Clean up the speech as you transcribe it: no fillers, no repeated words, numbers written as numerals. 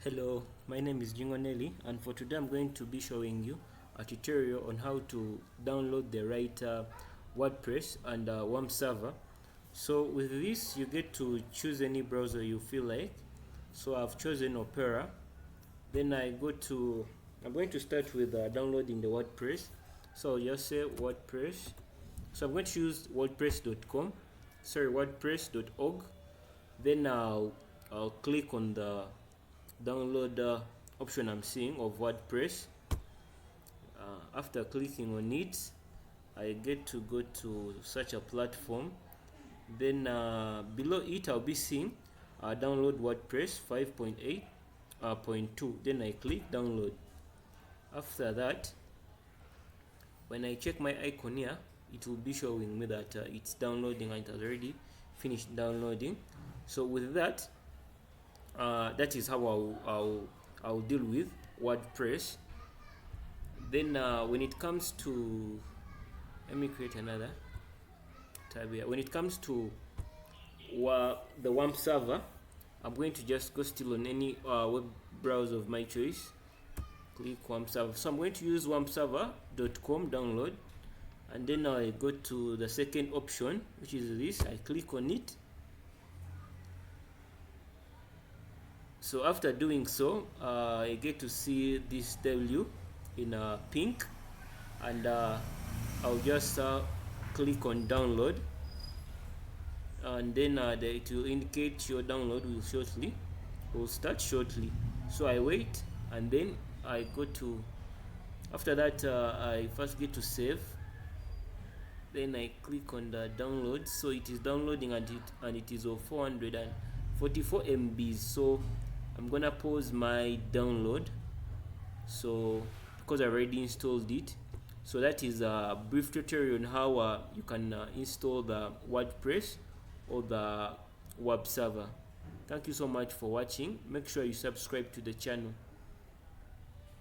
Hello, my name is Jingonelli, and for today I'm going to be showing you a tutorial on how to download the right WordPress and Wamp server. So with this you get to choose any browser you feel like. So I've chosen Opera. Then I'm going to start with downloading the WordPress. So I'll just say WordPress. So I'm going to choose WordPress.org. Then I'll click on the download option I'm seeing of WordPress. After clicking on it, I get to go to such a platform. Then below it I'll be seeing download WordPress 5.8.2. Then I click download. After that, when I check my icon here, it will be showing me that it's downloading and it has already finished downloading. So with that, that is how I'll deal with WordPress. Then when it comes to, let me create another tab here. When it comes to the Wamp server, I'm going to just go still on any web browser of my choice. Click Wamp server. So I'm going to use wampserver.com download, and then I go to the second option, which is this. I click on it. So after doing so, I get to see this W in pink, and I'll just click on download, and then it will indicate your download will start shortly. So I wait, and then I go to, after that I first get to save. Then I click on the download. So it is downloading, and it is of 444 MB. So I'm gonna pause my download, so because I already installed it. So that is a brief tutorial on how you can install the WordPress or the web server. Thank you so much for watching. Make sure you subscribe to the channel.